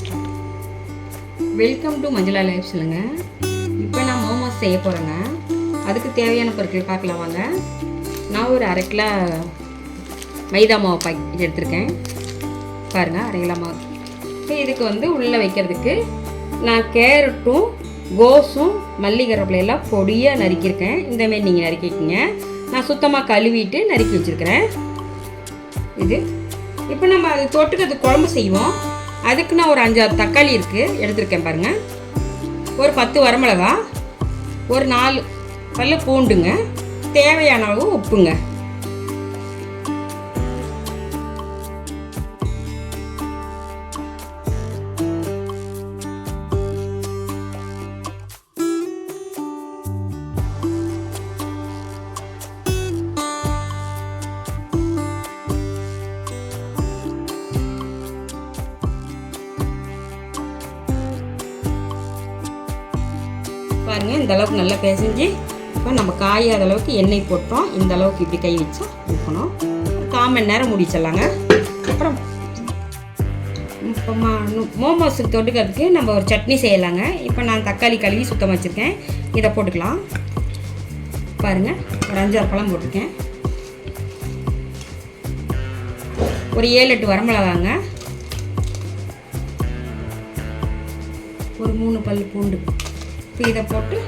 Start. Welcome to Manjula life சொல்லுங்க. இப்போ நான் மோமோஸ் செய்ய போகிறேங்க. அதுக்கு தேவையான பொருட்கள் பார்க்கலாம் வாங்க. நான் ஒரு 1/2 கிலோ மைதா மாவு பாக்கெட் எடுத்திருக்கேன். பாருங்கள், 1/2 கிலோ மாவு. இப்போ இதுக்கு உள்ளே வைக்கிறதுக்கு நான் கேரட்டும் கோஸும் மல்லிகரப்பிலையெல்லாம் பொடியாக நறுக்கியிருக்கேன். இந்தமாரி நீங்கள் நறுக்கிக்கிங்க. நான் சுத்தமாக கழுவிட்டு நறுக்கி வச்சுருக்கிறேன். இது இப்போ நம்ம அது தொட்டுக்கிறது குழம்பு செய்வோம். அதுக்கு நான் ஒரு 5-6 தக்காளி இருக்குது எடுத்துருக்கேன் பாருங்கள். ஒரு 10 வரமிளகா, ஒரு 4 பல்லு பூண்டுங்க, தேவையான அளவு உப்புங்க. பாருங்கள், இந்த அளவுக்கு நல்லா பிசைஞ்சு இப்போ நம்ம காயாத அளவுக்கு எண்ணெய் போட்டோம். இந்த அளவுக்கு இப்படி கை வச்சா ஊற்றணும். 1/4 மணி நேரம் முடிச்சிடலாங்க. அப்புறம் இப்போ மோமோஸுக்கு தொட்டுக்கிறதுக்கு நம்ம ஒரு சட்னி செய்யலாங்க. இப்போ நான் தக்காளி கழுவி சுத்தமாக வச்சுருக்கேன். இதை போட்டுக்கலாம். பாருங்கள், ஒரு 5-6 பழம் போட்டிருக்கேன். ஒரு 7-8 வரமிளகாங்க, ஒரு 3 பல் பூண்டு. இப்போ இதை போட்டு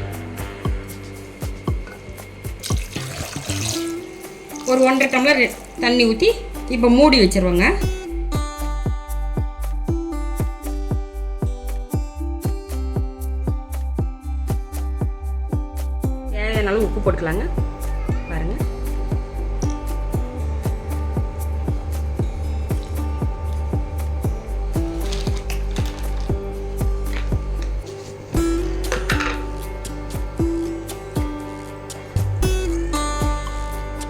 ஒரு 1.5 டம்ளர் தண்ணி ஊற்றி இப்போ மூடி வச்சுருவோங்க. தேவையான அளவு உப்பு போட்டுக்கலாங்க. பாருங்கள்,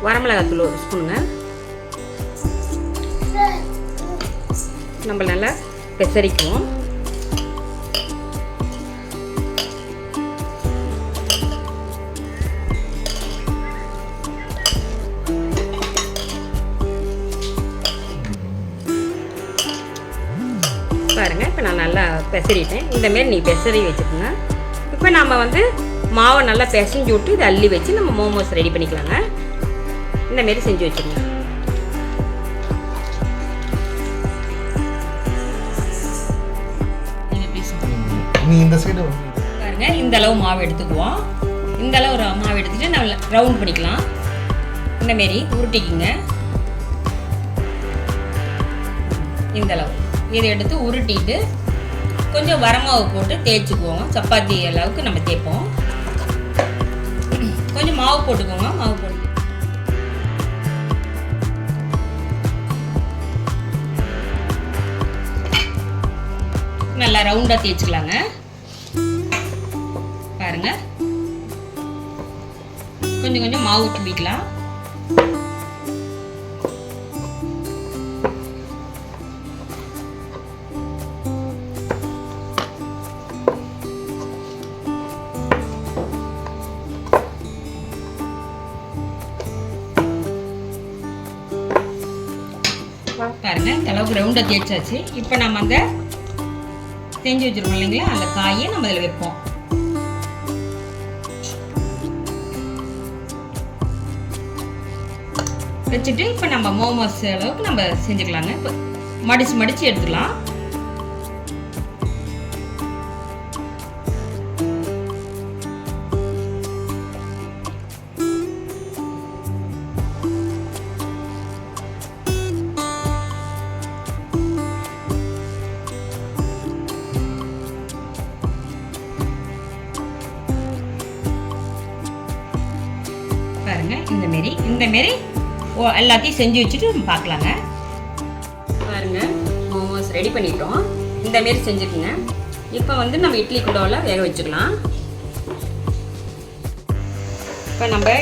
வரமிளகாத்தூள் 1 ஸ்பூனுங்க. நம்ம நல்லா பெசரிக்குவோம். பாருங்கள், இப்போ நான் நல்லா பெசரிட்டேன். இந்தமாரி நீ பெசரி வச்சுக்கோங்க. இப்போ நம்ம மாவை நல்லா பிசைஞ்சு விட்டு இதை அள்ளி வச்சு நம்ம மோமோஸ் ரெடி பண்ணிக்கலாங்க. இந்தமாரி செஞ்சு வச்சுருங்க. நீ இந்த சைடு பாருங்க, இந்த அளவு மாவு எடுத்துக்குவோம். இந்த அளவு மாவு எடுத்துட்டு நம்ம ரவுண்ட் பண்ணிக்கலாம். இந்தமாரி உருட்டிக்குங்க. இந்த அளவு இதை எடுத்து உருட்டிட்டு கொஞ்சம் வரமாவு போட்டு தேய்ச்சிக்குவோம். சப்பாத்தி அளவுக்கு நம்ம தேய்ப்போம். கொஞ்சம் மாவு போட்டுக்கோங்க. மாவு போட்டு நல்லா ரவுண்டாக தேய்ச்சிக்கலாங்க. பாருங்க, கொஞ்சம் கொஞ்சம் மாவு தூவிக்கலாம். பாருங்க, இந்த அளவுக்கு ரவுண்டாக தேய்ச்சாச்சு. இப்போ நம்ம செஞ்சு வச்சிருக்கோம் இல்லைங்களா, அந்த காயை நம்ம இதில் வைப்போம். வச்சுட்டு இப்போ நம்ம மோமோஸ் அளவுக்கு நம்ம செஞ்சுக்கலாங்க. இப்போ மடிச்சு எடுத்துக்கலாம். பாருங்க, இந்த மாரி எல்லாத்தையும் செஞ்சு வச்சுட்டு நம்ம பார்க்கலாங்க. பாருங்க, மோமோஸ் ரெடி பண்ணிட்டோம். இந்த மாரி செஞ்சுக்குங்க. இப்போ நம்ம இட்லி குண்டாவில் வேக வச்சுக்கலாம். இப்போ நம்ம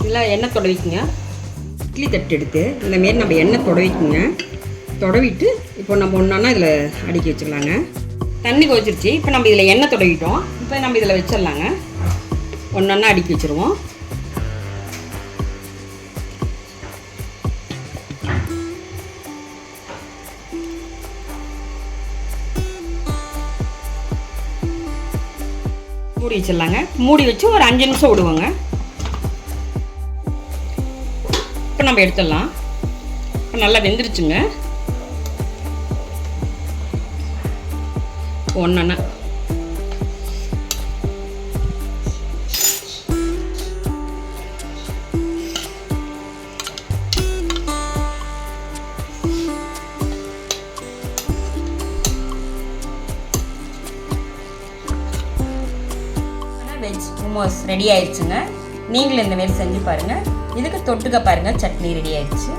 இதில் எண்ணெய் தொடவிக்குங்க. இட்லி தட்டு எடுத்து இந்த மாரி நம்ம எண்ணெய் தொடவிக்குங்க. தொடவிட்டு இப்போ நம்ம ஒன்றா இதில் அடுக்கி வச்சுக்கலாங்க. தண்ணி கொதிச்சிருச்சு. இப்போ நம்ம இதில் எண்ணெய் தொடவிட்டோம். இப்போ நம்ம இதில் வச்சிடலாங்க. ஒன்றா அடுக்கி வச்சுருவோம். மூடி வச்சிடலாங்க. மூடி வச்சு ஒரு 5 நிமிஷம் விடுவோங்க. இப்போ நம்ம எடுத்துடலாம். இப்போ நல்லா வெந்துருச்சுங்க. ஒன்றா வெஜ் மோமோஸ் ரெடி ஆயிடுச்சுங்க. நீங்களும் இந்த மாதிரி செஞ்சு பாருங்கள். இதுக்கு தொட்டுக்க பாருங்கள், சட்னி ரெடி ஆயிடுச்சு.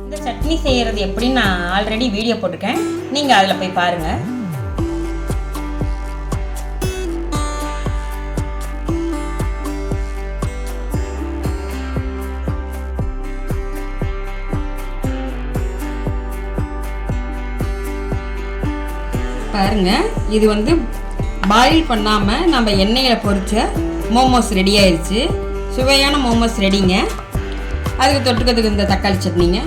இந்த சட்னி செய்கிறது எப்படின்னு நான் ஆல்ரெடி வீடியோ போட்டிருக்கேன், நீங்கள் அதில் போய் பாருங்கள். பாருங்கள், இது வந்து பாயில் பண்ணாமல் நம்ம எண்ணெயில் பொரிச்ச மோமோஸ் ரெடி ஆயிடுச்சு. சுவையான மோமோஸ் ரெடிங்க. அதுக்கு தொட்டுக்கிறதுக்கு இந்த தக்காளி சட்னிங்க.